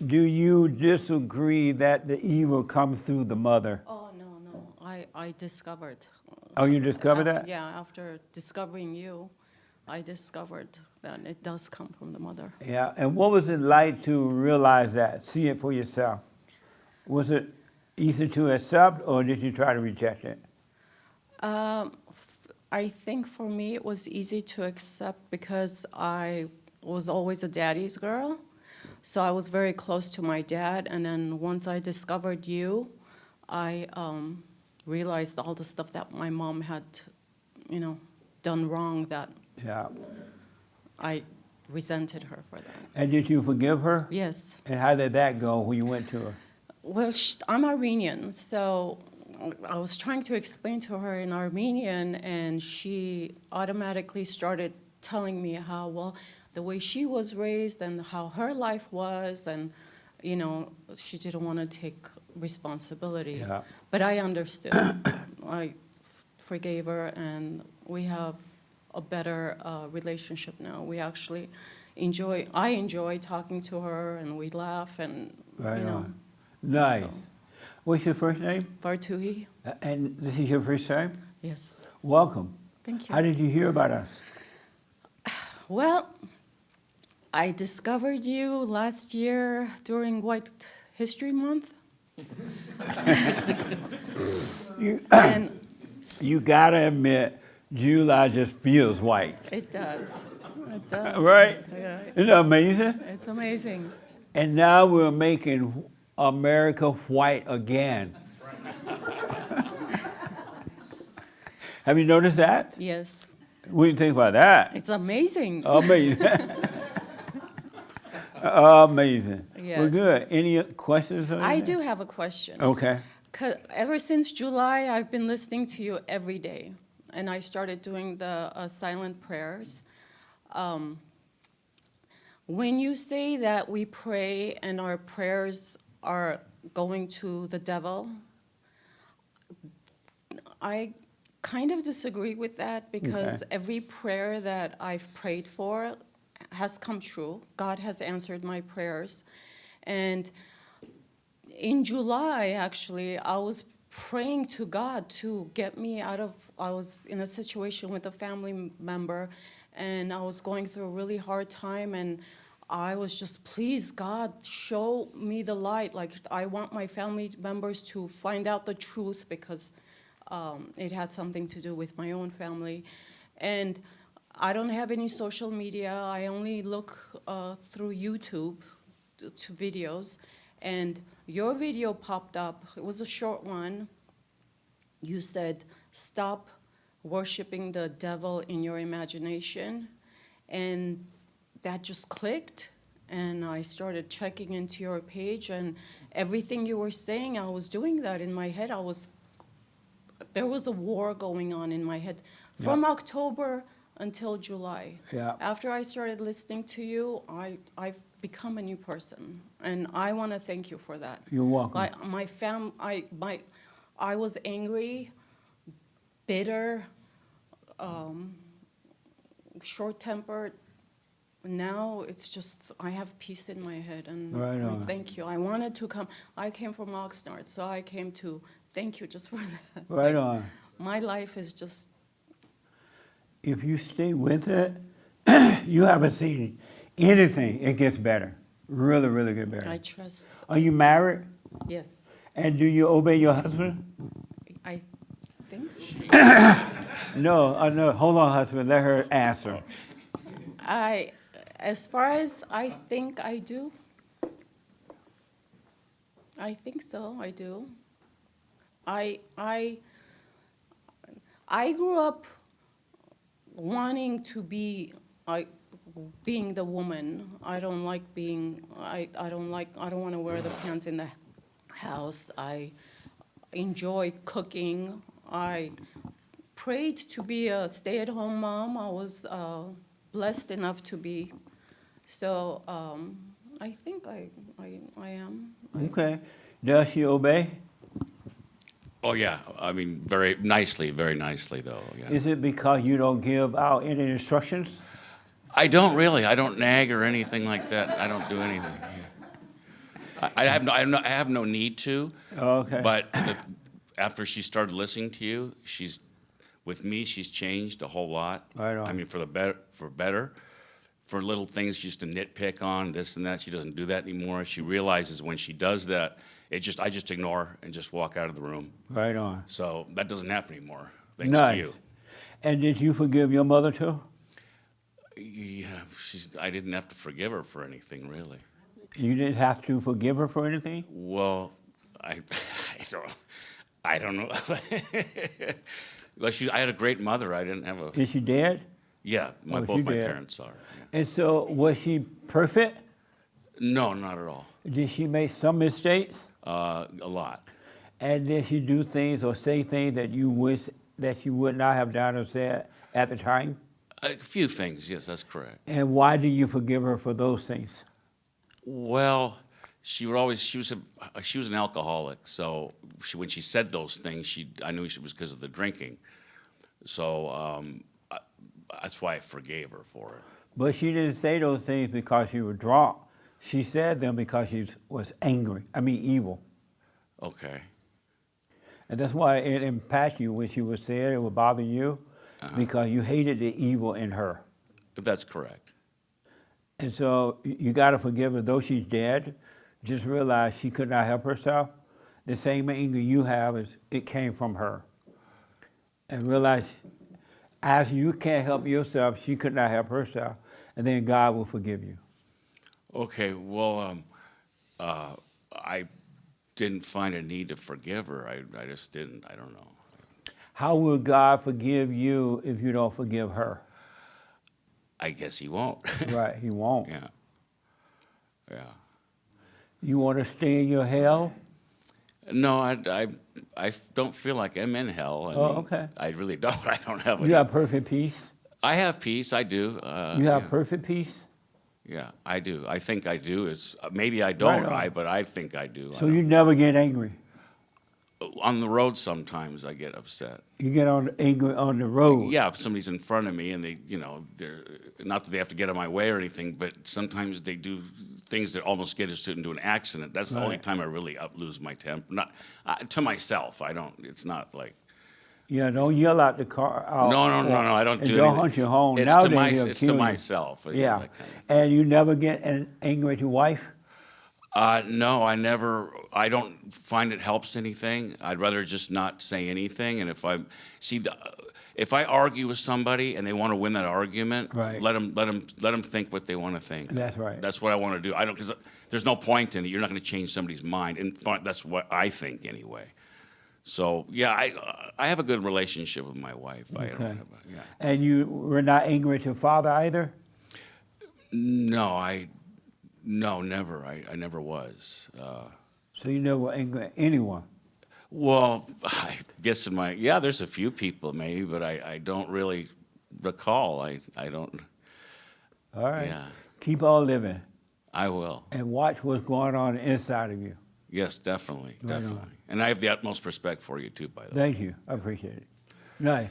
Do you disagree that the evil comes through the mother? Oh, no. I discovered. Oh, you discovered After, that? yeah, after discovering you, I discovered that it does come from the mother. Yeah. And what was it like to realize that, see it for yourself? Was it easy to accept, or did you try to reject it? I think for me it was easy to accept because I was always a daddy's girl. So I was very close to my dad. And then once I discovered you, I realized all the stuff that my mom had, done wrong, that Yeah. I resented her for that. And did you forgive her? Yes. And how did that go when you went to her? Well, I'm Armenian, so I was trying to explain to her in Armenian, and she automatically started telling me how, well, the way she was raised and how her life was, and, she didn't want to take responsibility. Yeah. But I understood. I forgave her, and we have a better relationship now. We actually I enjoy talking to her, and we laugh, and, Right on. Nice. so. What's your first name? Bartuhi? And this is your first time? Yes. Welcome. Thank you. How did you hear about us? Well, I discovered you last year during White History Month. You, And you gotta admit, July just feels white. it does. It does. Right? Yeah, Isn't that amazing? it's amazing. And now we're making America white again. Have you noticed that? Yes. What do you think about that? It's amazing. Amazing. Amazing. Well, Yes. good. Any questions? Or I anything? do have a question. Okay. 'Cause ever since July, I've been listening to you every day, and I started doing the silent prayers. When you say that we pray and our prayers are going to the devil, I kind of disagree with that, because Okay. every prayer that I've prayed for has come true. God has answered my prayers. And in July, actually, I was praying to God to get me out of, I was in a situation with a family member, and I was going through a really hard time, and I was just, please, God, show me the light. Like, I want my family members to find out the truth, because it had something to do with my own family. And I don't have any social media. I only look through YouTube to videos. And your video popped up. It was a short one. You said, stop worshiping the devil in your imagination. And that just clicked. And I started checking into your page, and everything you were saying, I was doing that in my head. There was a war going on in my head from October until July. Yeah. After I started listening to you, I've become a new person, and I want to thank you for that. You're welcome. Like I was angry, bitter, short-tempered. Now it's just, I have peace in my head, and Right I on. thank you. I wanted to come. I came from Oxnard, so I came to thank you just for that. Right Like, on. my life is just, If you stay with it, you haven't seen anything. It gets better. Really, really get better. I trust. Are you married? Yes, And do you obey your husband? I think so. No, no. Hold on, husband. Let her answer. As far as I think I do, I think so, I do. I grew up wanting to be, being the woman. I don't like being, I don't want to wear the pants in the house. I enjoy cooking. I prayed to be a stay-at-home mom. I was blessed enough to be. So I think I am. Okay. Does she obey? Oh, yeah. I mean, very nicely, though. Yeah. Is it because you don't give out any instructions? I don't really. I don't nag or anything like that. I don't do anything. Yeah. I have no need to. Okay. But after she started listening to you, with me, she's changed a whole lot. Right on. I mean, for the better, for better. For little things she used to nitpick on, this and that, she doesn't do that anymore. She realizes when she does that, I just ignore and just walk out of the room. Right on. So that doesn't happen anymore, thanks Nice. to you. And did you forgive your mother too? Yeah, I didn't have to forgive her for anything, really. You didn't have to forgive her for anything? Well, I don't know. Well, I had a great mother. I didn't have a. Is she dead? Yeah, Oh, both she my did. parents are. Yeah. And so was she perfect? No, not at all. Did she make some mistakes? A lot. And did she do things or say things that you wish that she would not have done or said at the time? A few things, yes, that's correct. And why do you forgive her for those things? Well, she was an alcoholic, so when she said those things, I knew it was because of the drinking. So that's why I forgave her for it. But she didn't say those things because she was drunk. She said them because she was angry. I mean, evil. Okay. And that's why it impacted you when she was saying it would bother you, because you hated the evil in her. That's correct. And so you got to forgive her. Though she's dead, just realize she could not help herself. The same anger you have, it came from her. And realize as you can't help yourself, she could not help herself. And then God will forgive you. Okay, well, I didn't find a need to forgive her. I just didn't. I don't know. How will God forgive you if you don't forgive her? I guess he won't. Right, he won't. Yeah. Yeah. You want to stay in your hell? No, I don't feel like I'm in hell. I mean, okay. I really don't. I don't have. You have perfect peace? I have peace. I do. You have yeah. perfect peace? Yeah, I do. I think I do. It's maybe I don't. Right But I think I do. So you never get angry? On the road, sometimes I get upset. You get angry on the road? Yeah, if somebody's in front of me and they're not that they have to get in my way or anything, but sometimes they do things that almost get us into an accident. That's the only time I really lose my temper. Not to myself. I don't. It's not like. Yeah, don't yell out the car. No, I don't do Don't anything. hunt your home. It's Nowadays, it's to myself. Yeah. That kind of And you never get angry at your wife? No, I never. I don't find it helps anything. I'd rather just not say anything. And if I argue with somebody and they want to win that argument, Right. let them think what they want to think. That's right. That's what I want to do. I don't, because there's no point in it. You're not going to change somebody's mind. And that's what I think anyway. So yeah, I have a good relationship with my wife. I don't have yeah. And you were not angry at your father either? No, never. I never was. So you never were angry at anyone? Well, I guess there's a few people maybe, but I don't really recall. I don't. All right. Yeah. Keep on living I will. and watch what's going on inside of you. Yes, definitely, Right on. definitely. And I have the utmost respect for you too, by the way. Thank you. I appreciate it. Nice.